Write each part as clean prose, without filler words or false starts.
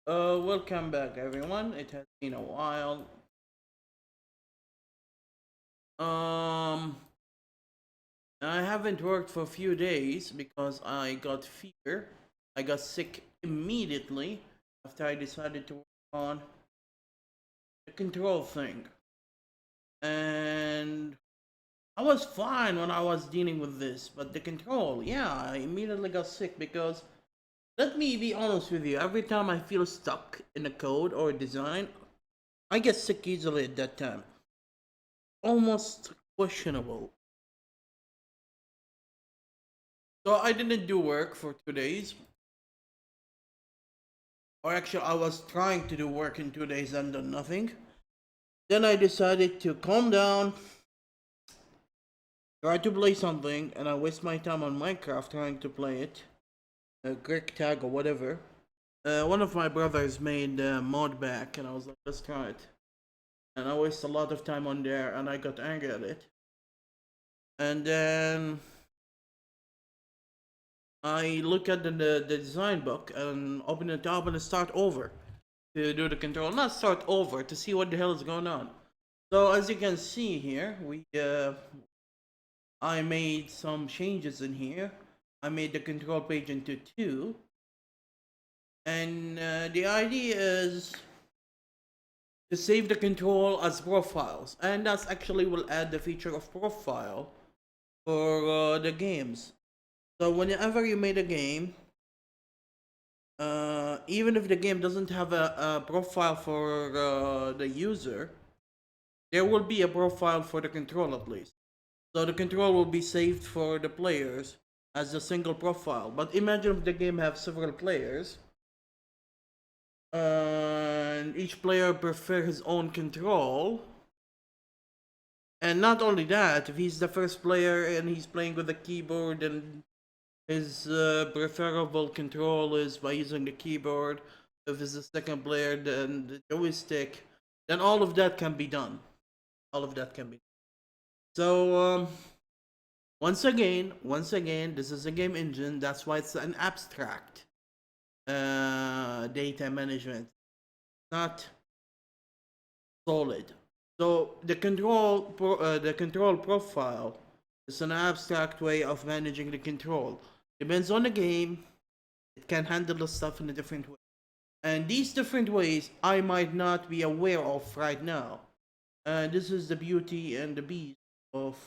Welcome back everyone. It has been a while. Um, I haven't worked for a few days because I got fever. I got sick immediately after I decided to work on the control thing. And I was fine when I was dealing with this, but the control, yeah, I immediately got sick because let me be honest with you, every time I feel stuck in a code or a design, I get sick easily at that time. Almost questionable. So I didn't do work for 2 days. Or actually, I was trying to do work in 2 days and done nothing. Then I decided to calm down, try to play something, and I waste my time on Minecraft trying to play it. Greek tag or whatever. One of my brothers made mod back, and I was like, let's try it. And I wasted a lot of time on there, and I got angry at it. And then I look at the design book and open it up and start over to do the control. Not start over to see what the hell is going on. So as you can see here, I made some changes in here. I made the control page into two, and the idea is to save the control as profiles, and that's actually will add the feature of profile for the games. So whenever you made a game, even if the game doesn't have a profile for the user, there will be a profile for the control at least. So the control will be saved for the players as a single profile. But imagine if the game have several players, and each player prefer his own control. And not only that, if he's the first player and he's playing with a keyboard and his preferable control is by using the keyboard. If it's the second player, then the joystick. Then all of that can be done. All of that can be. So once again, this is a game engine. That's why it's an abstract data management, not solid. So the control profile is an abstract way of managing the control. Depends on the game. It can handle the stuff in a different way. And these different ways I might not be aware of right now. This is the beauty and the beast of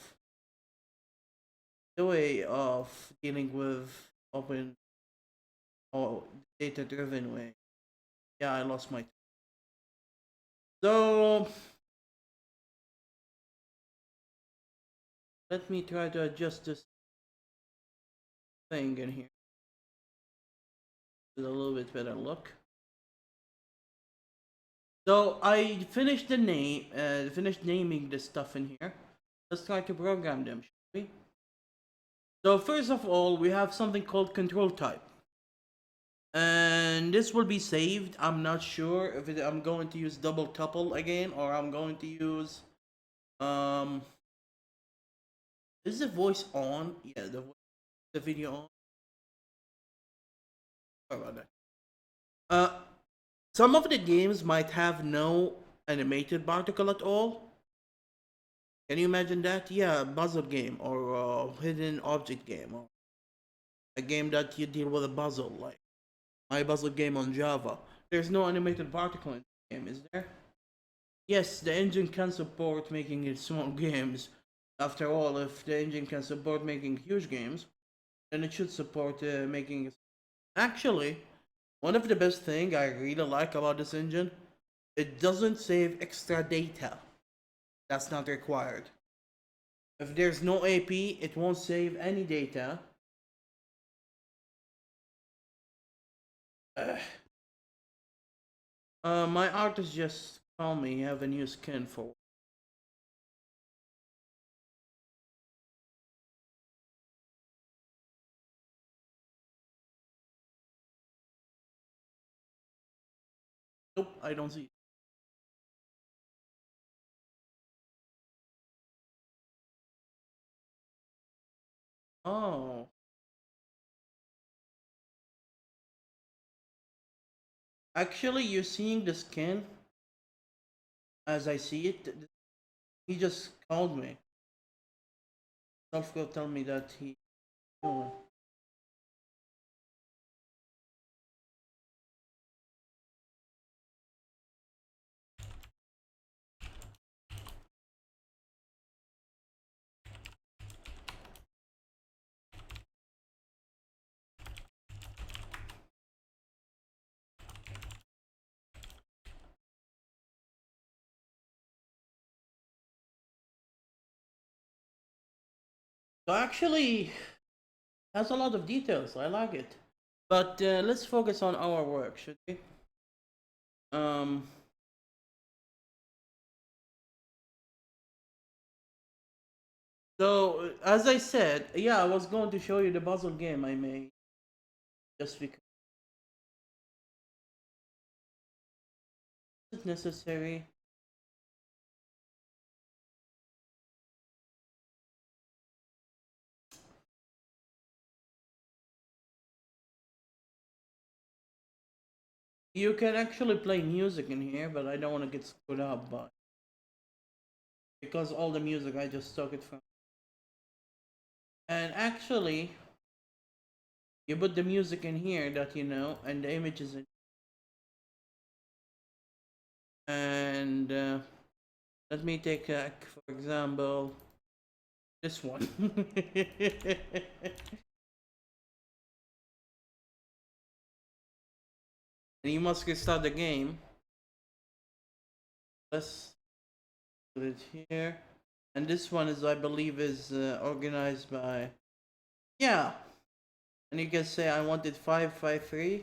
the way of dealing with open or data driven way. Yeah, I lost my. So let me try to adjust this thing in here with a little bit better look. So I finished finished naming the stuff in here. Let's try to program them, shall we? So first of all, we have something called control type. And this will be saved. I'm not sure if I'm going to use double tuple again or I'm going to use um is the voice on? Yeah, the video on. Sorry about that. Uh some of the games might have no animated particle at all. Can you imagine that? Yeah, puzzle game or hidden object game or a game that you deal with a puzzle like my puzzle game on Java. There's no animated particle in the game, is there? Yes, the engine can support making it small games. After all, if the engine can support making huge games, then it should support making. Actually, one of the best thing I really like about this engine, it doesn't save extra data. That's not required. If there's no AP, it won't save any data. Uh, my artist just told me you have a new skin for. Nope, I don't see. Oh, Actually, you're seeing the skin as I see it. He just called me. Self will tell me that he. Oh. So actually, has a lot of details. I like it. But let's focus on our work, should we? Um. So as I said, yeah, I was going to show you the puzzle game I made just because it's necessary. You can actually play music in here, but I don't want to get screwed up. But because all the music I just took it from, and actually, you put the music in here that you know, and the images in, and let me take for example this one. And you must restart the game. Let's put it here. And this one is, I believe, is organized by, yeah. And you can say I wanted 553,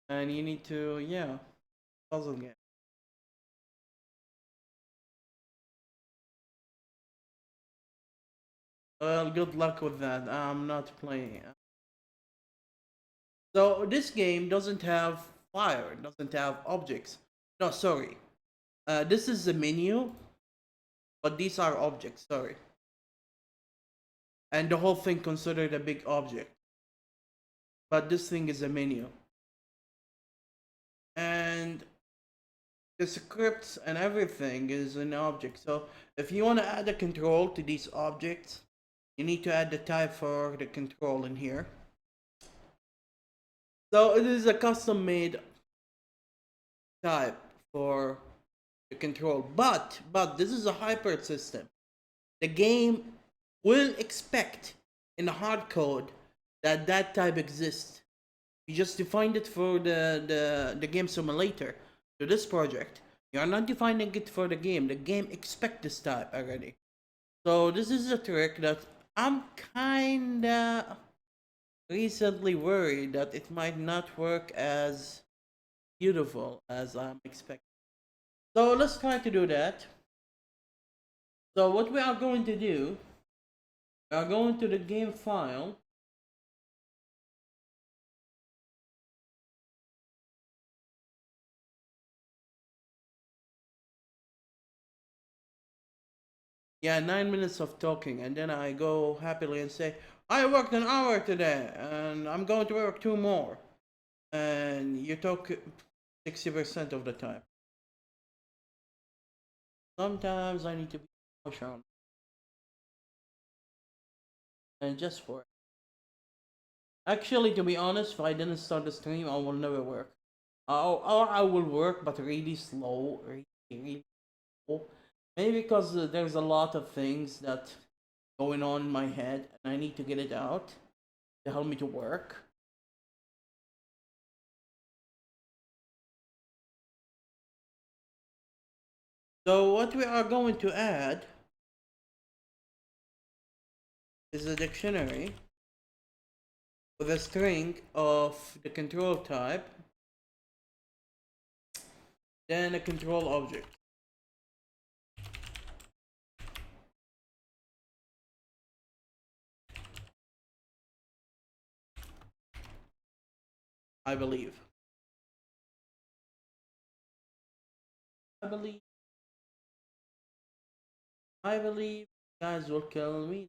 and you need to, yeah, puzzle game. Well, good luck with that. I'm not playing. So this game doesn't have fire. It doesn't have objects. No, sorry. This is the menu, but these are objects. Sorry. And the whole thing considered a big object. But this thing is a menu. And the scripts and everything is an object. So if you want to add a control to these objects, you need to add the type for the control in here. So it is a custom made type for the control, but this is a hybrid system. The game will expect in the hard code that that type exists. You just defined it for the game simulator to this project. You are not defining it for the game. The game expect this type already. So this is a trick that I'm kinda recently worried that it might not work as beautiful as I'm expecting. So let's try to do that. So what we are going to do, we are going to the game file. Yeah, 9 minutes of talking, and then I go happily and say, I worked an hour today, and I'm going to work two more. And you talk 60% of the time. Sometimes I need to be emotional, and just for it. Actually, to be honest, if I didn't start the stream, I will never work. Or I will work, but really slow, really slow. Maybe because there's a lot of things that going on in my head, and I need to get it out to help me to work. So what we are going to add is a dictionary with a string of the control type, then a control object. I believe. I believe. I believe. Guys will kill me.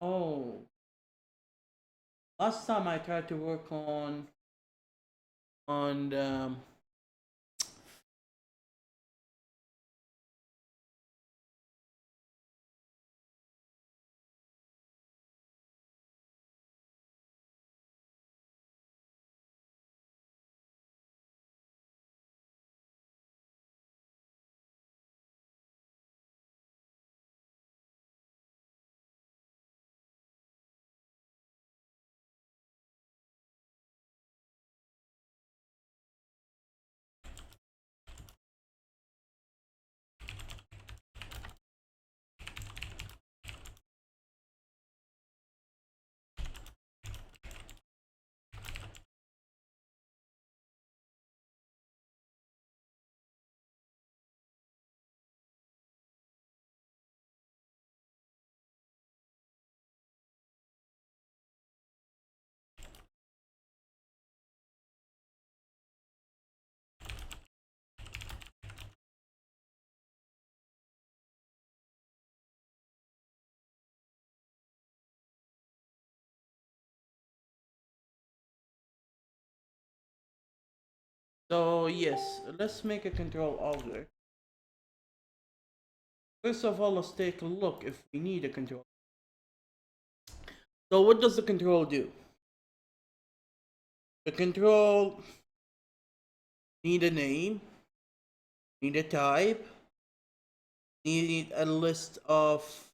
Oh, last time I tried to work on so yes, let's make a control object. First of all, let's take a look if we need a control. So what does the control do? The control need a name, need a type, need a list of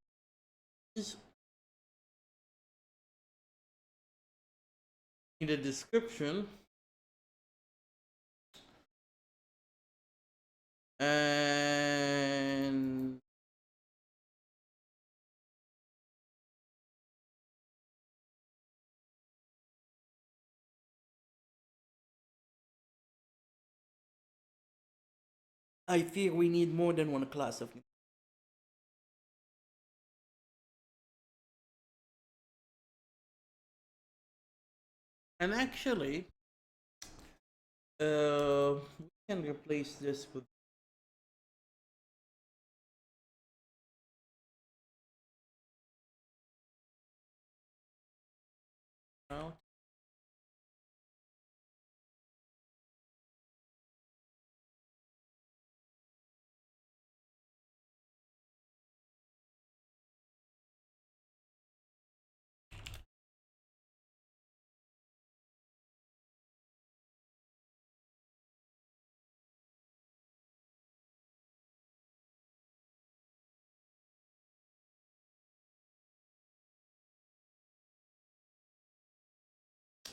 need a description, and I fear we need more than one class of. And actually, we can replace this with.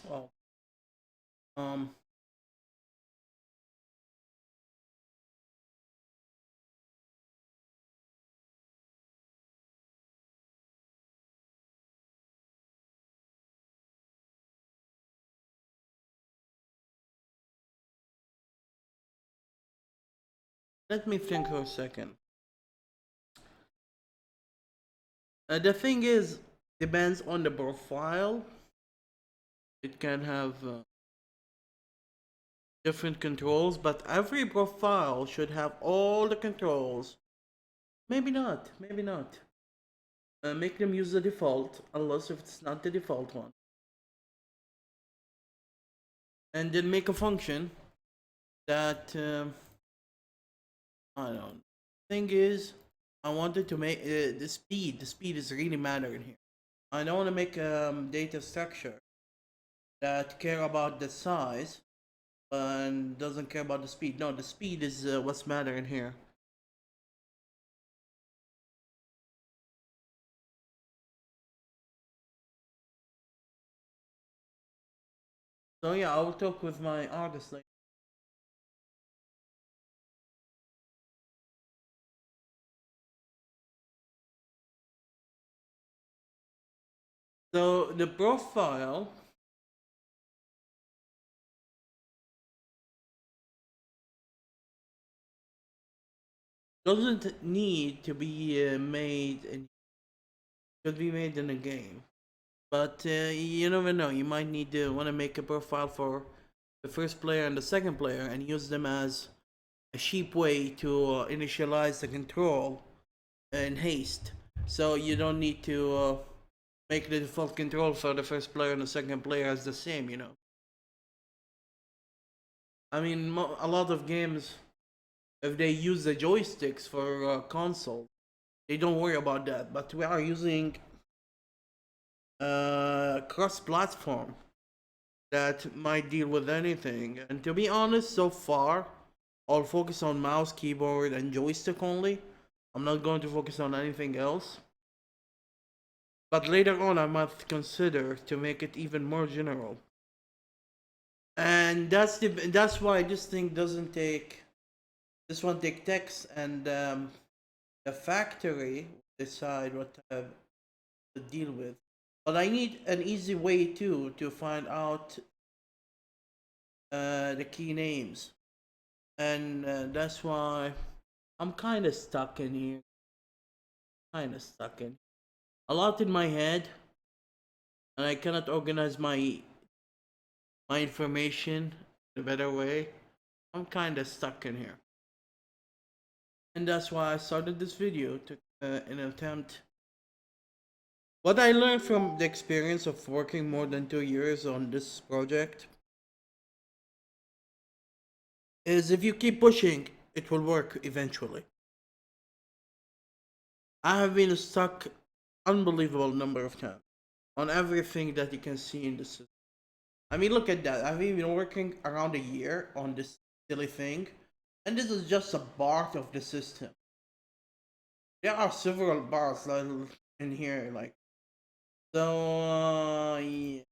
Well, um, let me think for a second. The thing is, depends on the profile. It can have different controls, but every profile should have all the controls. Maybe not, maybe not. Make them use the default, unless if it's not the default one. And then make a function that, I don't know. Thing is, I wanted to make the speed. The speed is really mattering here. I don't want to make data structure that care about the size and doesn't care about the speed. No, the speed is what's mattering here. So yeah, I'll talk with my artist later. So the profile doesn't need to be made and could be made in a game. But you never know. You might need to want to make a profile for the first player and the second player and use them as a cheap way to initialize the control in haste. So you don't need to make the default control for the first player and the second player as the same, you know. I mean, a lot of games, if they use the joysticks for console, they don't worry about that. But we are using cross-platform that might deal with anything. And to be honest, so far, I'll focus on mouse, keyboard, and joystick only. I'm not going to focus on anything else. But later on, I might consider to make it even more general. And that's why this thing doesn't take this one take text, and the factory decide what to deal with. But I need an easy way too to find out the key names, and that's why I'm kind of stuck in here. Kind of stuck in a lot in my head, and I cannot organize my information in a better way. I'm kind of stuck in here, and that's why I started this video to an attempt. What I learned from the experience of working more than 2 years on this project is if you keep pushing, it will work eventually. I have been stuck unbelievable number of times on everything that you can see in the system. I mean, look at that. I've been working around a year on this silly thing, and this is just a part of the system. There are several parts like in here, like so. Yeah.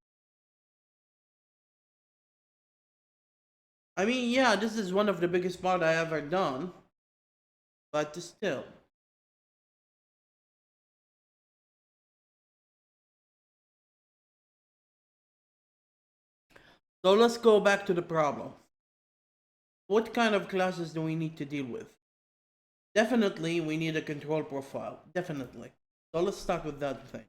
I mean, yeah, this is one of the biggest part I ever done, but still. So let's go back to the problem. What kind of classes do we need to deal with? Definitely, we need a control profile. Definitely. So let's start with that thing.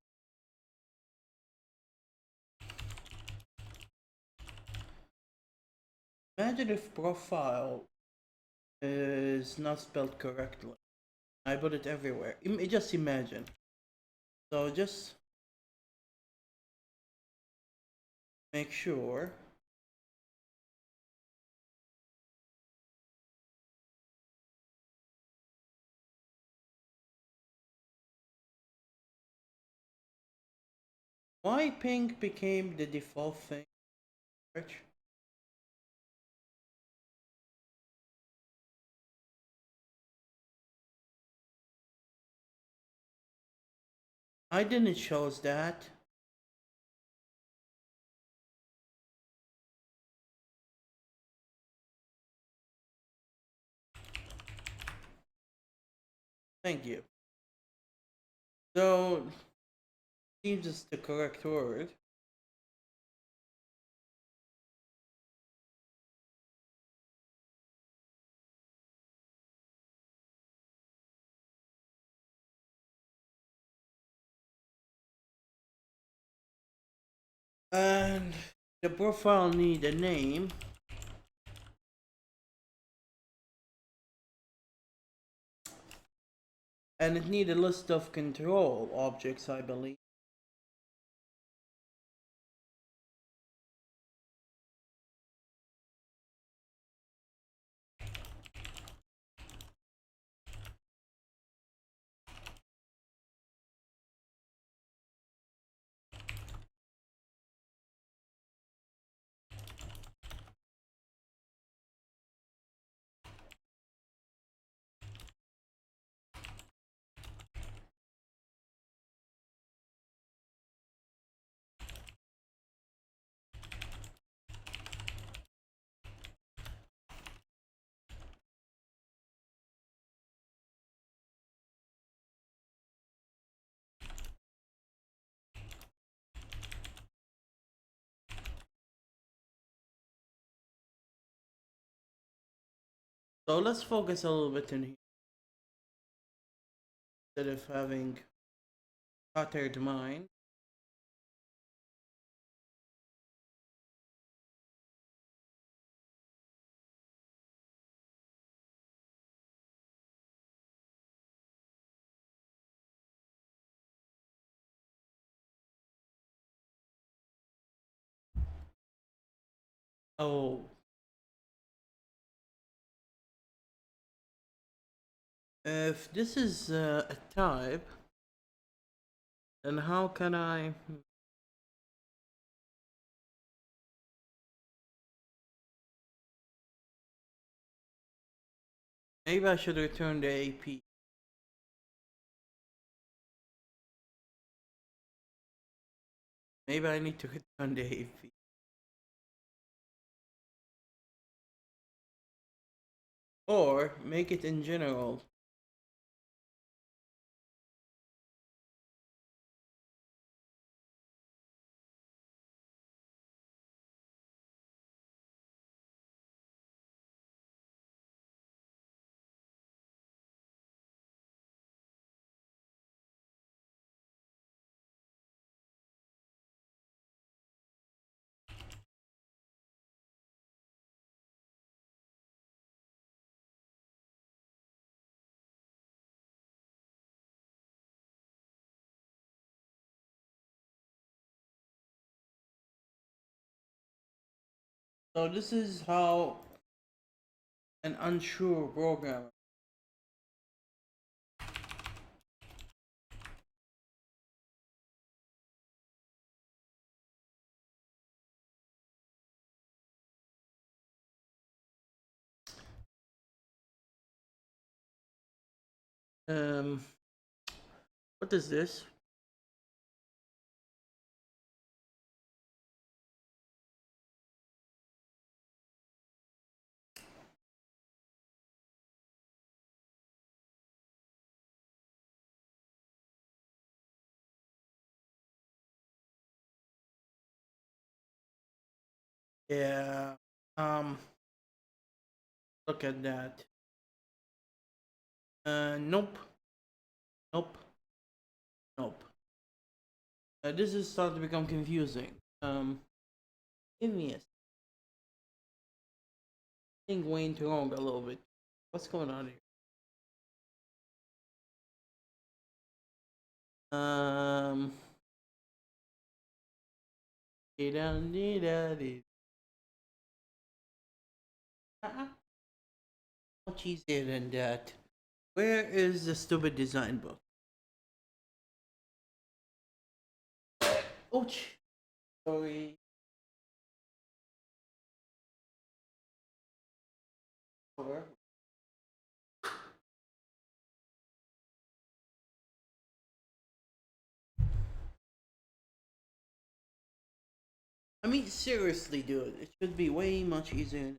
Imagine if profile is not spelled correctly. I put it everywhere. Just imagine. So just make sure. Why pink became the default thing? I didn't choose that. Thank you. So seems it's the correct word. And the profile need a name. And it need a list of control objects, I believe. So let's focus a little bit in here instead of having cluttered mind. Oh, if this is a type, then how can I? Maybe I should return the AP. Maybe I need to return the AP. Or make it in general. So this is how an unsure programmer. Um, what is this? Yeah. Um, look at that. Nope. Nope. Nope. This is starting to become confusing. Give me a thing went wrong a little bit. What's going on here? Um, much easier than that. Where is the stupid design book? Ouch. Sorry. Over. I mean, seriously, dude. It should be way much easier.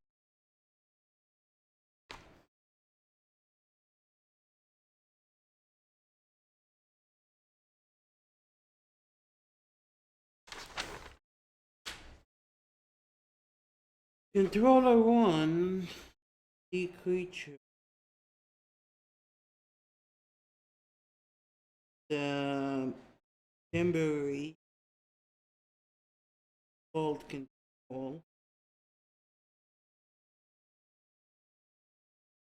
Controller 1, the creature, the temporary fault control.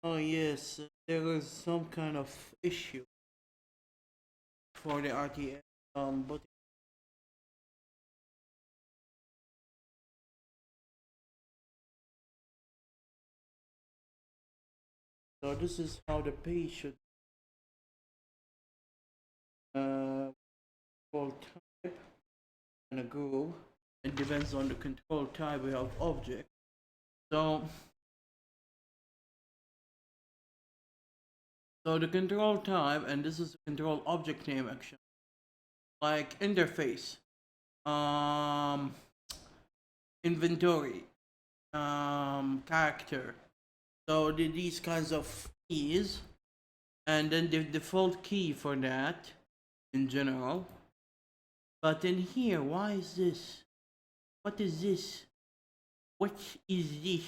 Oh, yes, there is some kind of issue for the RTS. But so this is how the page should control type and a group. It depends on the control type we have object. So so the control type, and this is the control object name action, like interface, um, inventory, character. So these kinds of keys, and then the default key for that in general. But in here, why is this? What is this? What is this?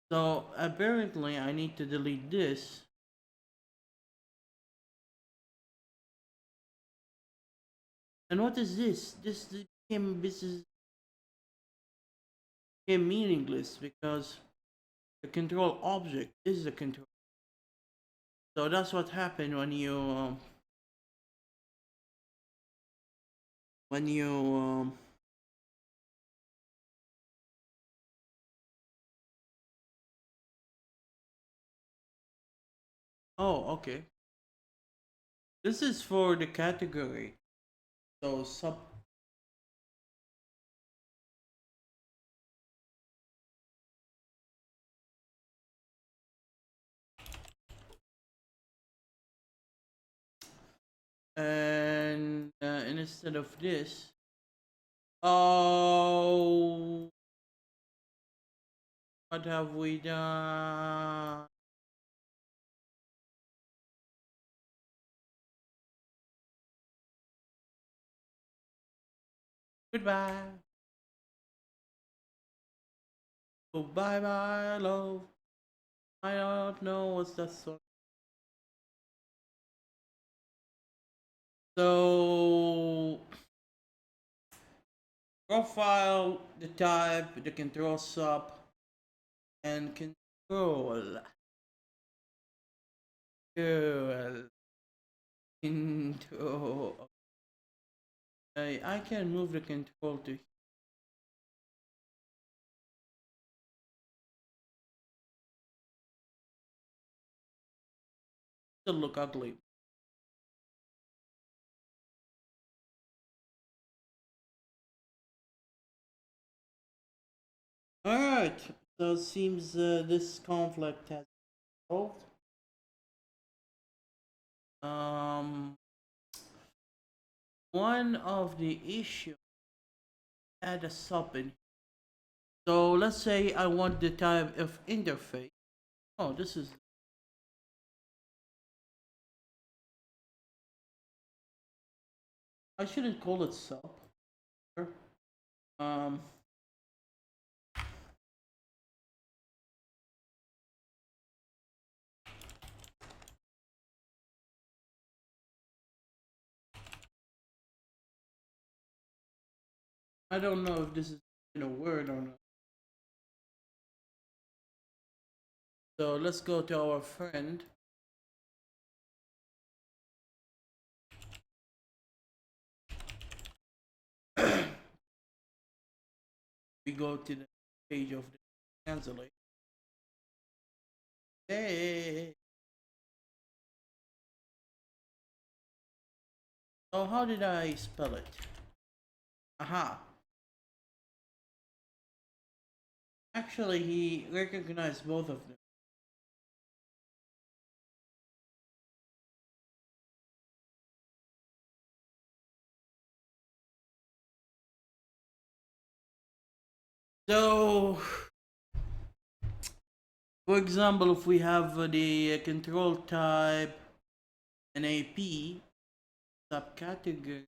So apparently I need to delete this. And what is this? This became meaningless because the control object is the control. So that's what happened when you Oh, okay. This is for the category. So sub. And instead of this, oh, what have we done? Goodbye. Oh, bye bye, love. I don't know what's that song. So, profile, the type, the control sub, and control. Control. Control. I can move the control to still look ugly. Alright, so it seems this conflict has solved. Um, one of the issues add a sub in. So let's say I want the type of interface. Oh, this is. I shouldn't call it sub. Um, I don't know if this is in a word or not. So let's go to our friend. We go to the page of the cancellation. Hey. So how did I spell it? Aha. Actually, he recognized both of them. So, for example, if we have the control type an AP subcategory,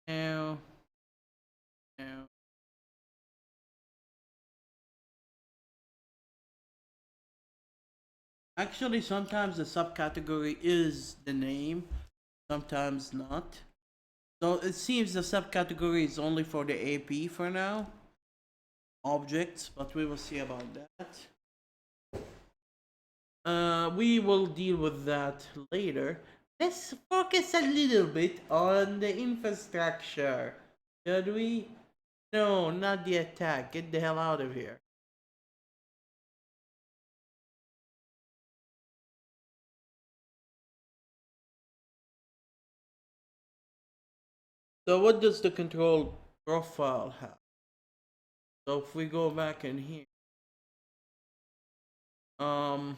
now, now, actually, sometimes the subcategory is the name, sometimes not. So it seems the subcategory is only for the AP for now, objects, but we will see about that. We will deal with that later. Let's focus a little bit on the infrastructure. Should we? No, not the attack. Get the hell out of here. So what does the control profile have? So if we go back in here, um,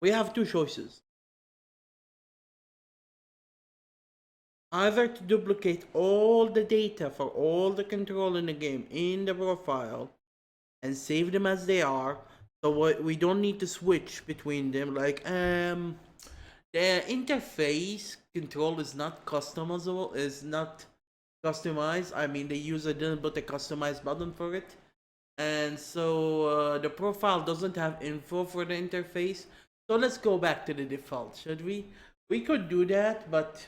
we have two choices. Either to duplicate all the data for all the control in the game in the profile and save them as they are, so we don't need to switch between them. Like the interface control is not customizable, is not customized. I mean, the user didn't put a customize button for it, and so the profile doesn't have info for the interface. So let's go back to the default, should we? We could do that, but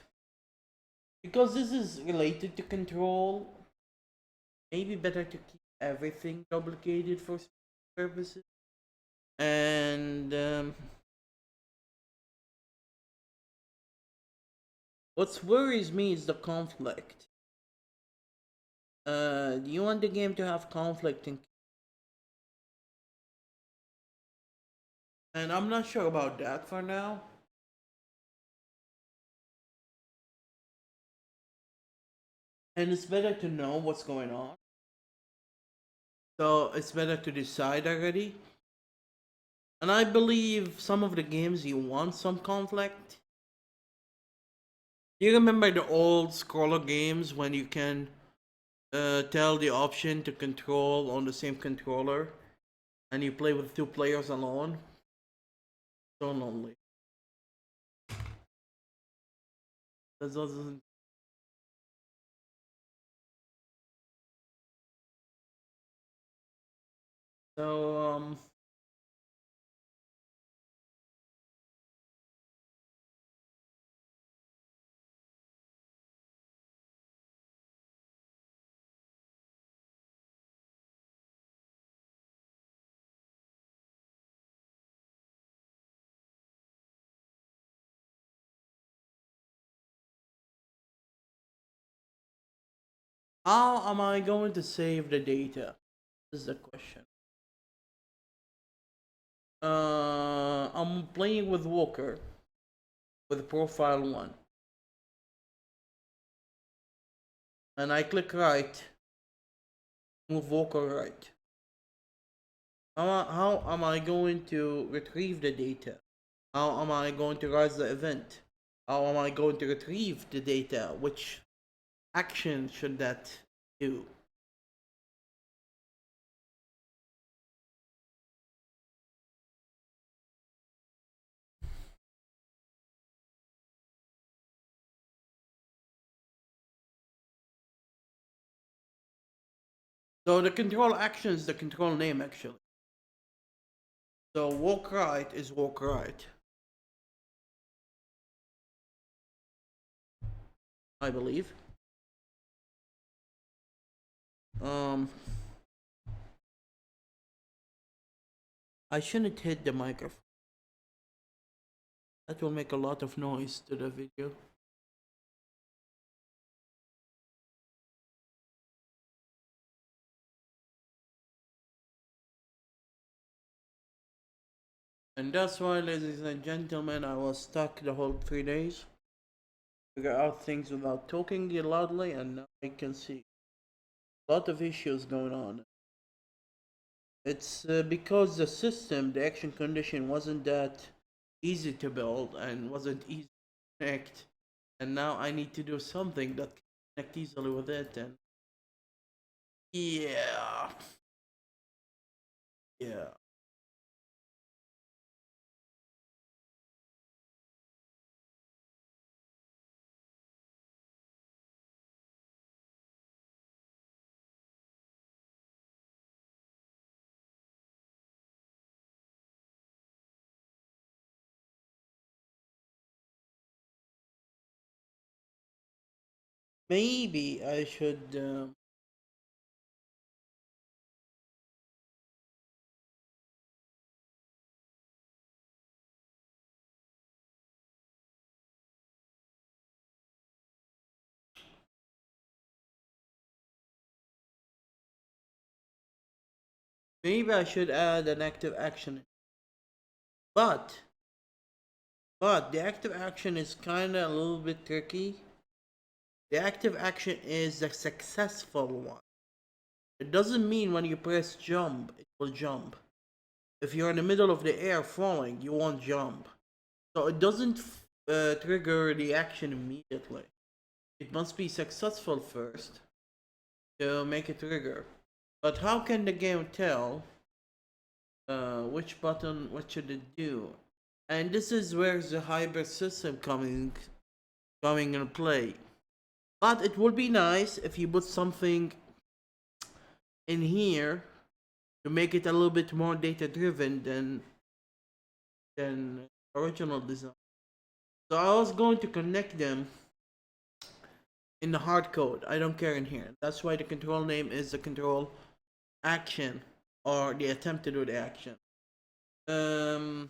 because this is related to control, maybe better to keep everything duplicated for purposes. And What worries me is the conflict. Do you want the game to have conflict and I'm not sure about that for now. And it's better to know what's going on. So it's better to decide already. And I believe some of the games you want some conflict. Do you remember the old scroller games when you can tell the option to control on the same controller and you play with two players alone? So lonely. That doesn't. So how am I going to save the data? This is the question. I'm playing with Walker with profile one, and I click right, move Walker right. How am I going to retrieve the data? How am I going to rise the event? How am I going to retrieve the data? Which action should that do? So the control action is the control name actually. So walk right is walk right, I believe. Um, I shouldn't hit the microphone. That will make a lot of noise to the video. And that's why, ladies and gentlemen, I was stuck the whole 3 days. Figure out things without talking loudly, and now I can see a lot of issues going on. It's because the system, the action condition, wasn't that easy to build and wasn't easy to connect. And now I need to do something that can connect easily with it. And yeah, yeah. Maybe I should. Maybe I should add an active action. But the active action is kind of a little bit tricky. The active action is the successful one. It doesn't mean when you press jump, it will jump. If you're in the middle of the air falling, you won't jump. So it doesn't trigger the action immediately. It must be successful first to make it trigger. But how can the game tell which button, what should it do? And this is where the hybrid system coming in play. But it would be nice if you put something in here to make it a little bit more data driven than original design. So I was going to connect them in the hard code. I don't care in here. That's why the control name is the control action or the attempt to do the action. Um,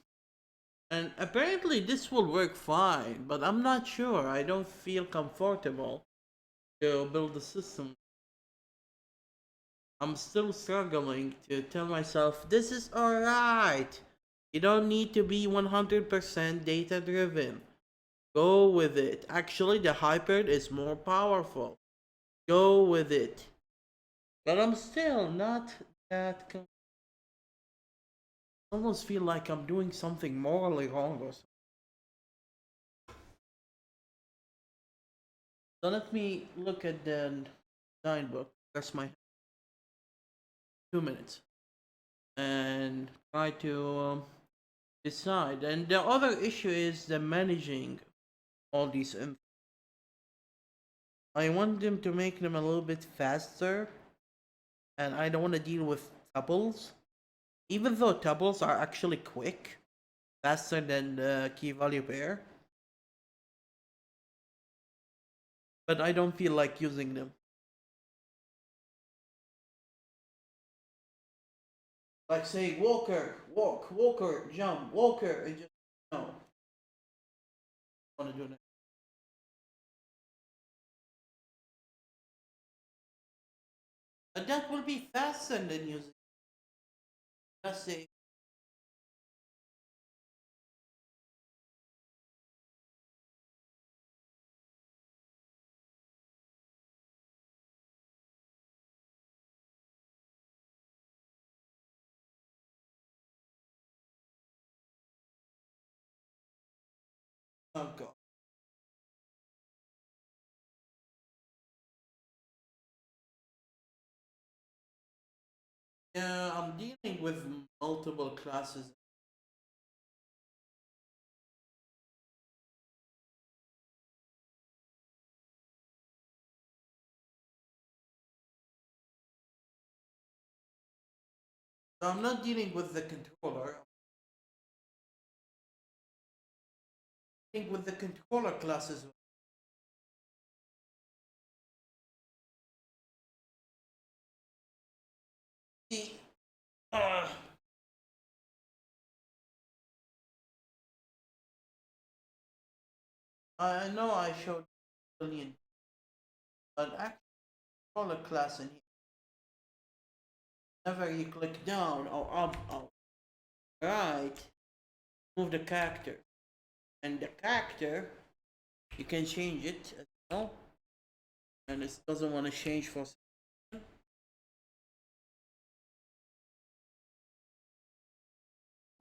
And apparently this will work fine, but I'm not sure. I don't feel comfortable to build the system. I'm still struggling to tell myself this is alright. You don't need to be 100% data driven. Go with it. Actually, the Hyper is more powerful. Go with it. But I'm still not that. I almost feel like I'm doing something morally wrong or something. So let me look at the design book. That's my 2 minutes. And try to decide. And the other issue is the managing all these. I want them to make them a little bit faster, and I don't want to deal with tuples. Even though tuples are actually quick, faster than the key value pair, but I don't feel like using them. Like say Walker, walk, Walker, jump, Walker, and just no. I want to do that. And that will be faster than using. Let's say, oh god. Yeah, I'm dealing with multiple classes. So I'm not dealing with the controller. I'm dealing with the controller classes. See, uh, I know I showed billion, but actually controller class in here. Whenever you click down or up or right, move the character, and the character you can change it as well, and it doesn't want to change for.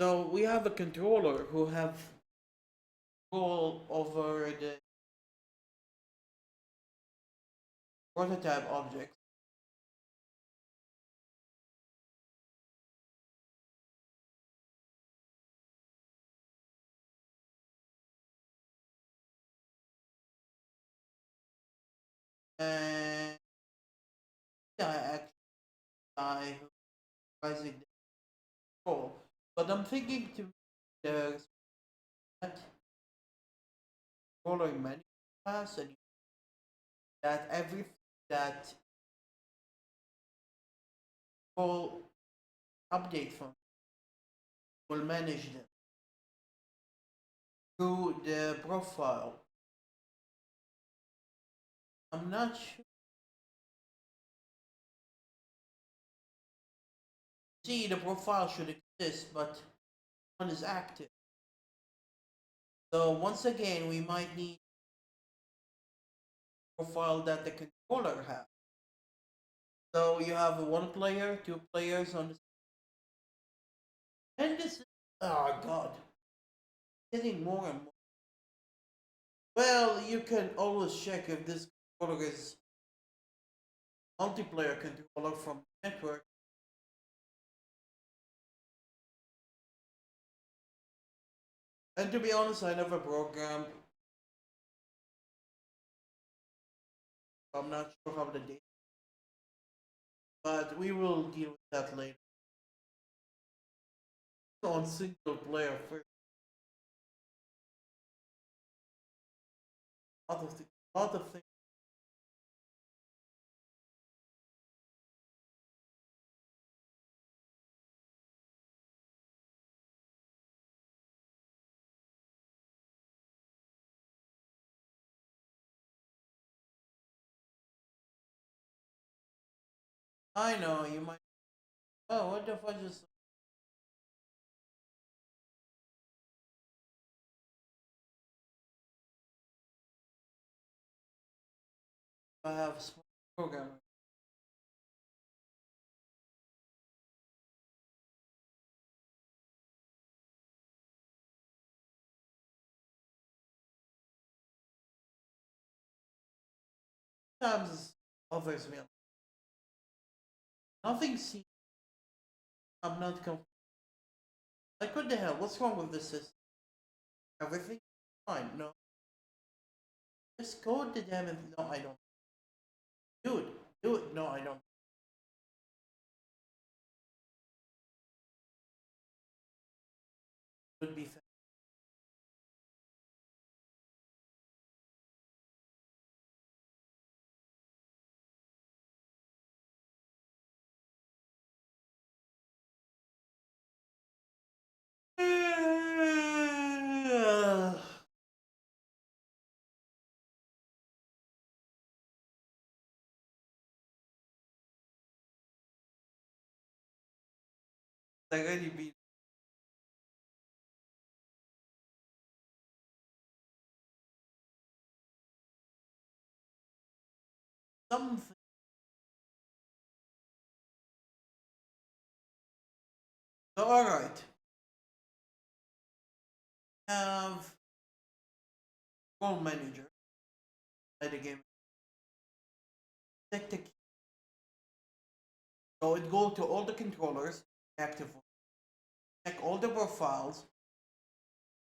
So we have a controller who have control over the prototype objects, and yeah, actually I rising the control. But I'm thinking to the that controller menu class and that everything that will update from will manage them through the profile. I'm not sure. See, the profile should exist, but one is active. So once again, we might need a profile that the controller has. So you have one player, two players on the, and this is, oh god, getting more and more. Well, you can always check if this controller is multiplayer controller from network. And to be honest, I never programmed. So I'm not sure how the data, but we will deal with that later. On single player first, lot of things. I know you might. Oh, what the fuck is? I have a small program. Sometimes it offers me nothing. See, I'm not like what the hell? What's wrong with this system? Everything fine. No, just code the damn. No, I don't. Do it. Do it. No, I don't. Would be fair. Like really be something. So all right, have role manager at the game. Check the key. So it go to all the controllers active. Check all the profiles.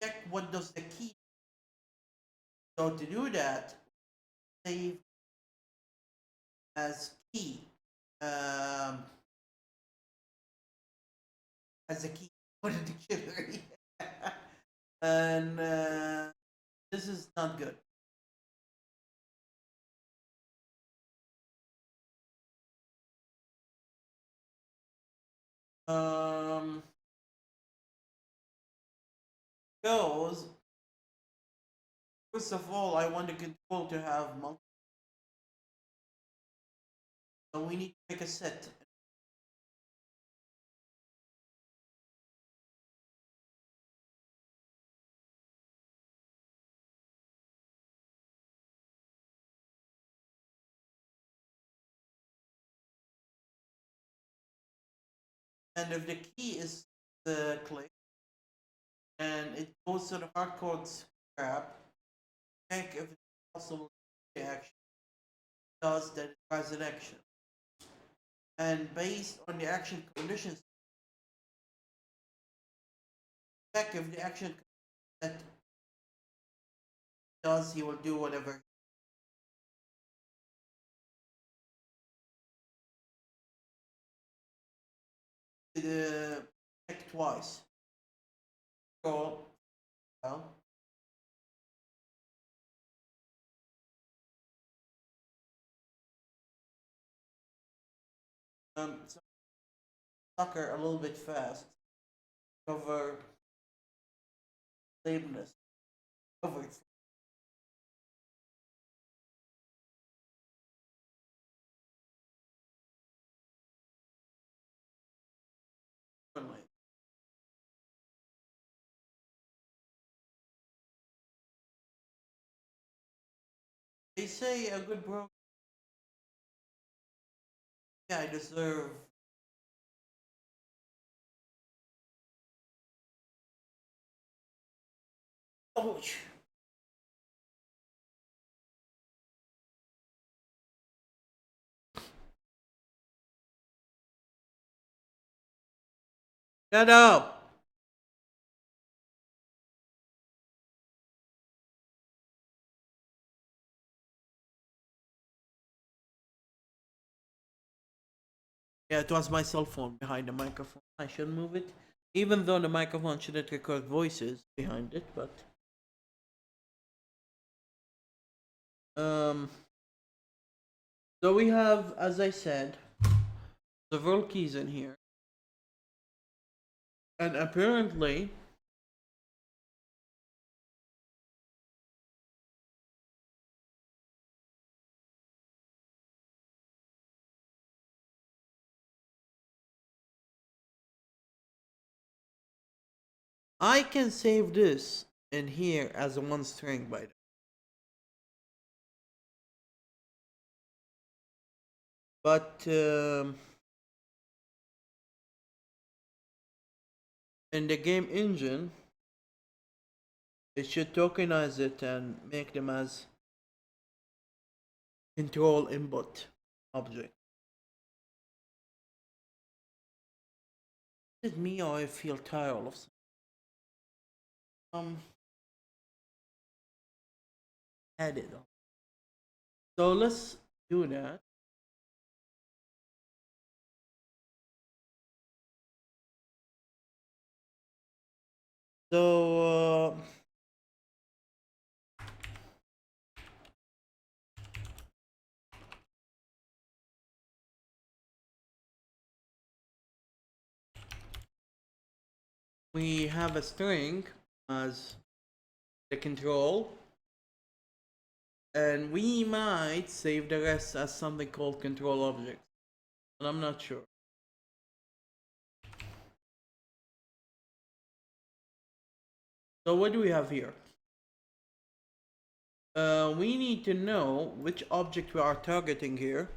Check what does the key. So to do that, save as key. Um, as a key for the dictionary. And this is not good. Um, goes first of all, I want the control to have multi. So we need to make a set. And if the key is the click and it goes to the hardcode scrap, check if it's possible to action does that it has an action. And based on the action conditions, check if the action that does he will do whatever the check twice. So well, so sucker a little bit fast. Cover sameness. Cover it. Frequently. They say a good bro. Yeah, I deserve. Ouch. Shut up. Yeah, it was my cell phone behind the microphone. I should move it, even though the microphone shouldn't record voices behind it. But um, so we have, as I said, several keys in here, and apparently, I can save this in here as a one string by the way. But in the game engine, it should tokenize it and make them as control input object. Is it me or I feel tired of um edit? So let's do that. So we have a string as the control, and we might save the rest as something called control object, but I'm not sure. So what do we have here? We need to know which object we are targeting here.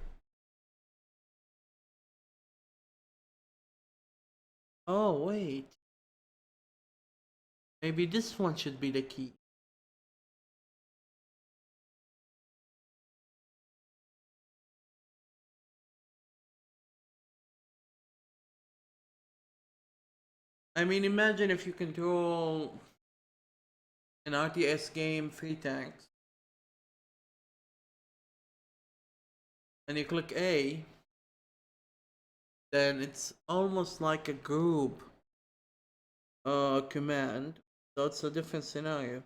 Oh wait, maybe this one should be the key. I mean, imagine if you control an RTS game, three tanks, and you click A, then it's almost like a group command. So it's a different scenario.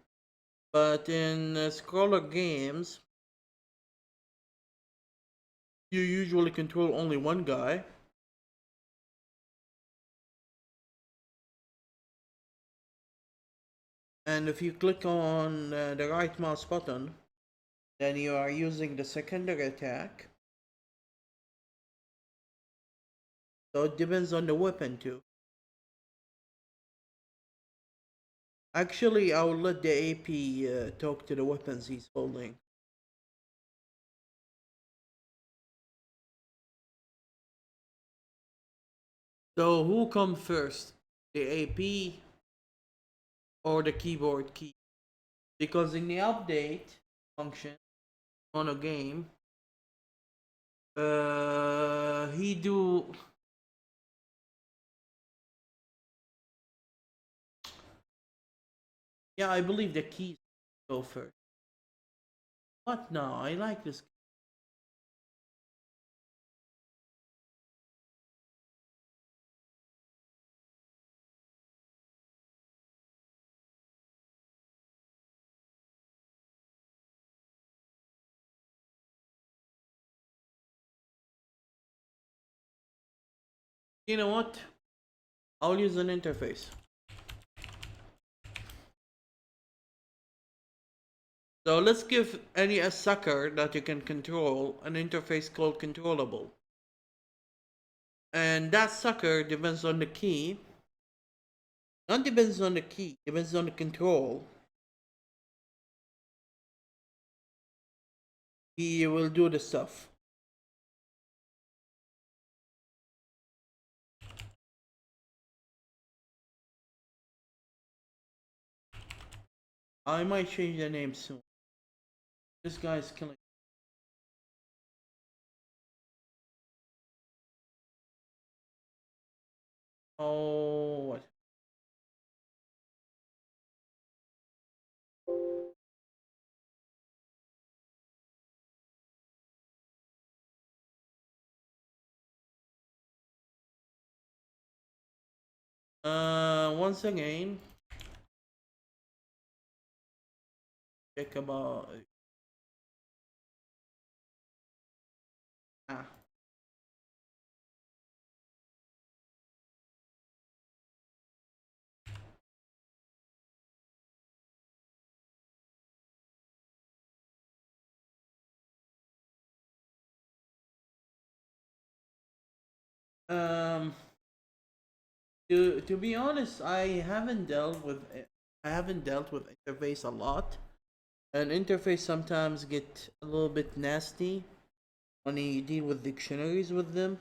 But in scroller games, you usually control only one guy. And if you click on the right mouse button, then you are using the secondary attack. So it depends on the weapon too. Actually, I will let the AP talk to the weapons he's holding. So who comes first? The AP or the keyboard key? Because in the update function on a game, he do. Yeah, I believe the keys go first. What? No, I like this. You know what? I'll use an interface. So let's give any a sucker that you can control an interface called controllable. And that sucker depends on the key. Not depends on the key, depends on the control. He will do the stuff. I might change the name soon. This guy is killing. Oh, what? Once again, check about. Ah. Um, To be honest, I haven't dealt with interface a lot, and interface sometimes get a little bit nasty when you deal with dictionaries with them,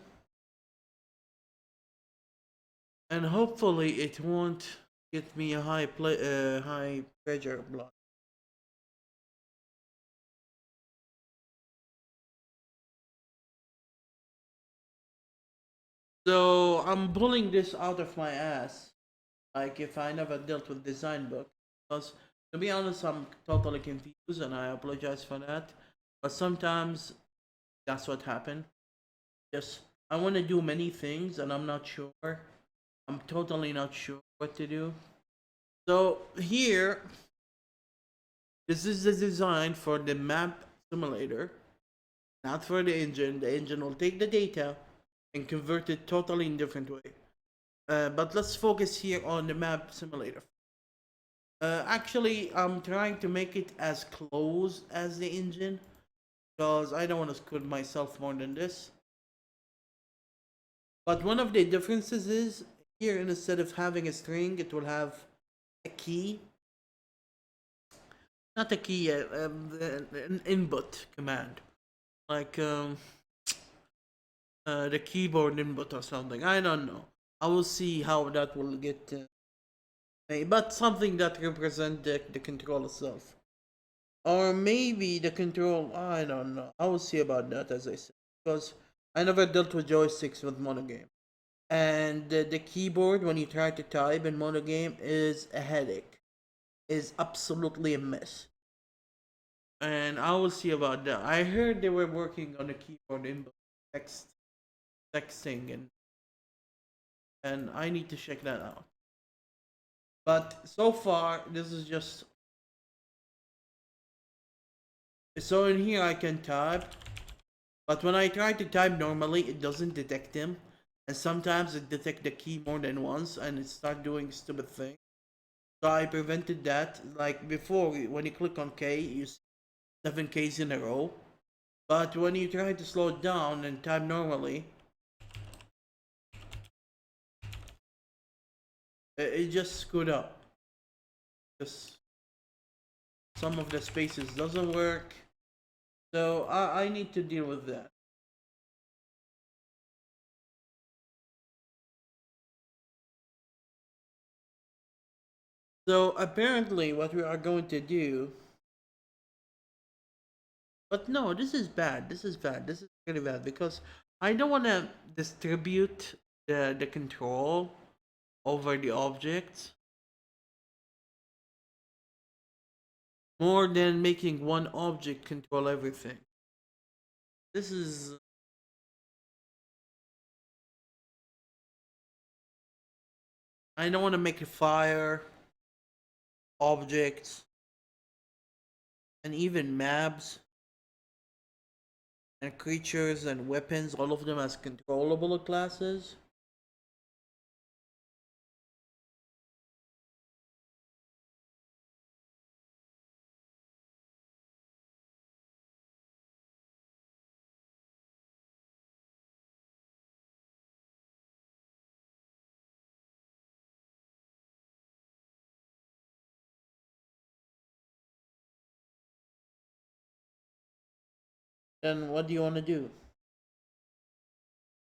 and hopefully it won't get me a high pressure blood. So I'm pulling this out of my ass. Like if I never dealt with design book, because to be honest, I'm totally confused, and I apologize for that. But sometimes that's what happened. Just I want to do many things, and I'm not sure. I'm totally not sure what to do. So here, this is the design for the map simulator, not for the engine. The engine will take the data and convert it totally in different way. But let's focus here on the map simulator. Actually, I'm trying to make it as close as the engine because I don't want to screw myself more than this. But one of the differences is here, instead of having a string, it will have a key. Not a key, an input command. Like the keyboard input or something. I don't know. I will see how that will get made. But something that represents the control itself. Or maybe the control, I don't know. I will see about that, as I said. Because I never dealt with joysticks with monogame. And the keyboard, when you try to type in monogame, is a headache. Is absolutely a mess. And I will see about that. I heard they were working on a keyboard in text texting, and I need to check that out. But so far, this is just so in here I can type, but when I try to type normally, it doesn't detect him, and sometimes it detect the key more than once, and it start doing stupid things. So I prevented that. Like before, when you click on K, you see 7 Ks in a row. But when you try to slow it down and type normally, it just screwed up. Just some of the spaces doesn't work. So I need to deal with that. So apparently what we are going to do, but no, this is bad. This is bad. This is really bad because I don't want to distribute the control over the objects more than making one object control everything. This is I don't want to make a fire, objects, and even maps and creatures and weapons, all of them as controllable classes. Then what do you want to do?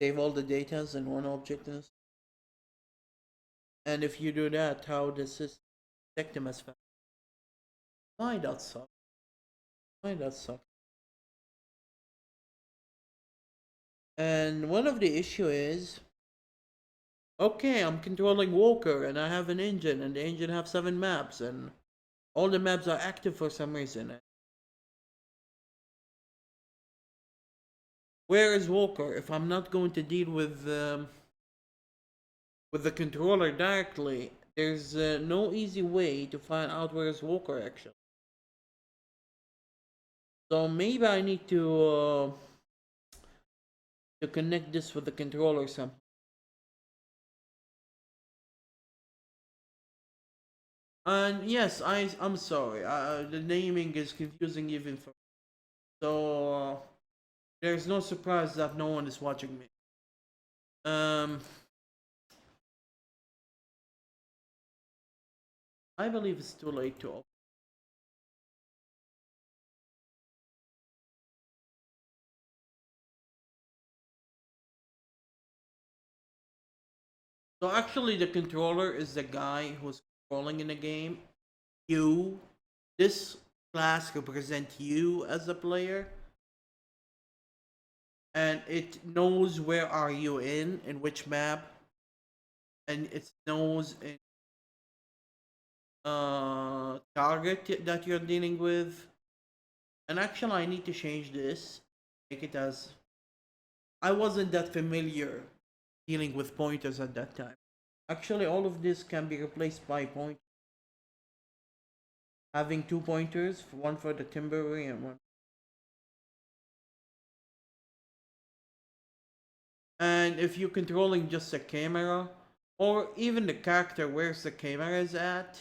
Save all the data in one object, and if you do that, how does this detect them as fast? Why that suck? Why that suck? And one of the issue is, okay, I'm controlling Walker, and I have an engine, and the engine have 7 maps, and all the maps are active for some reason. Where is Walker? If I'm not going to deal with the controller directly, there's no easy way to find out where is Walker actually. So maybe I need to connect this with the controller somehow. And yes, I'm sorry. The naming is confusing even for so. There's no surprise that no one is watching me. Um, I believe it's too late to open. So actually, the controller is the guy who's controlling in the game. You, this class represents you as a player, and it knows where are you in which map, and it knows in target that you're dealing with. And actually, I need to change this, make it as I wasn't that familiar dealing with pointers at that time. Actually, all of this can be replaced by point having two pointers, one for the Timberway and one. And if you're controlling just the camera, or even the character where's the camera is at,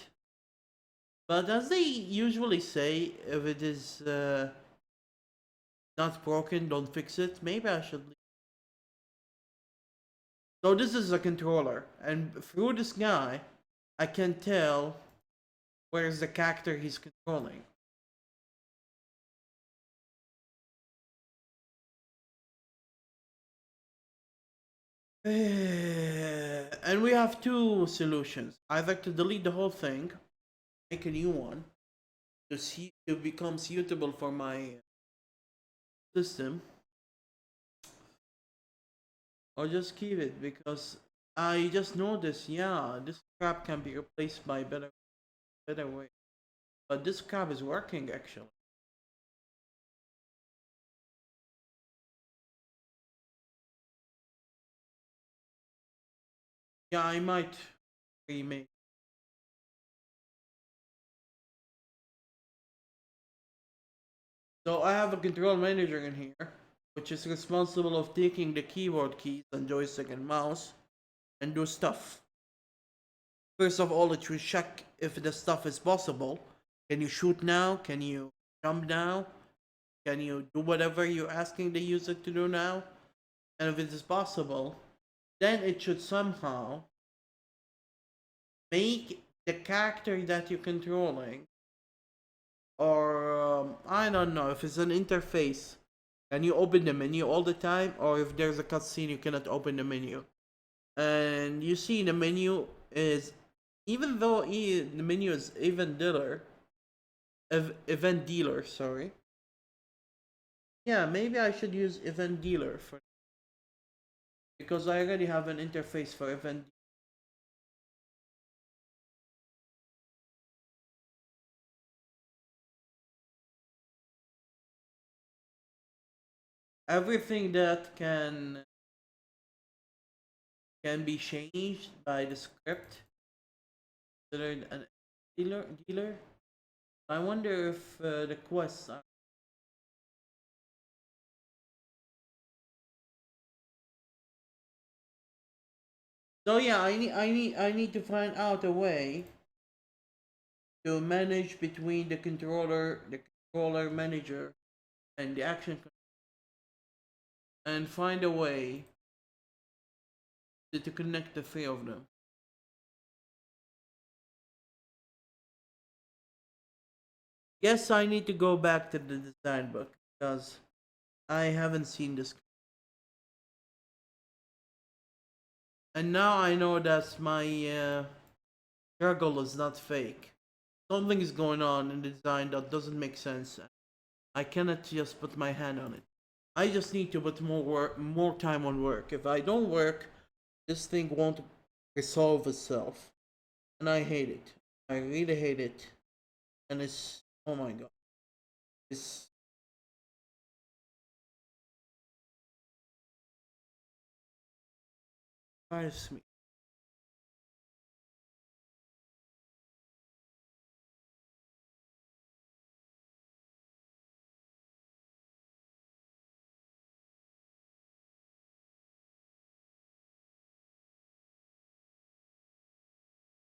but as they usually say, if it is not broken, don't fix it. Maybe I should. So this is a controller, and through this guy, I can tell where's the character he's controlling. And we have two solutions: either to delete the whole thing, make a new one to become suitable for my system, or just keep it because I just noticed, yeah, this crap can be replaced by better way. But this crap is working actually. Yeah, I might remake. So I have a control manager in here, which is responsible of taking the keyboard keys and joystick and mouse and do stuff. First of all, it will check if the stuff is possible. Can you shoot now? Can you jump now? Can you do whatever you're asking the user to do now? And if it is possible, then it should somehow make the character that you're controlling, or I don't know if it's an interface. Can you open the menu all the time, or if there's a cutscene, you cannot open the menu? And you see, the menu is, even though the menu is event dealer, sorry. Yeah, maybe I should use event dealer for because I already have an interface for event. Everything that can be changed by the script considered an dealer. I wonder if the quests are. So yeah, I need to find out a way to manage between the controller manager, and the and find a way to connect the three of them. Yes, I need to go back to the design book because I haven't seen this. And now I know that my struggle is not fake. Something is going on in the design that doesn't make sense. I cannot just put my hand on it. I just need to put more time on work. If I don't work, this thing won't resolve itself, and I hate it. I really hate it, and it's, oh my god, it's drives me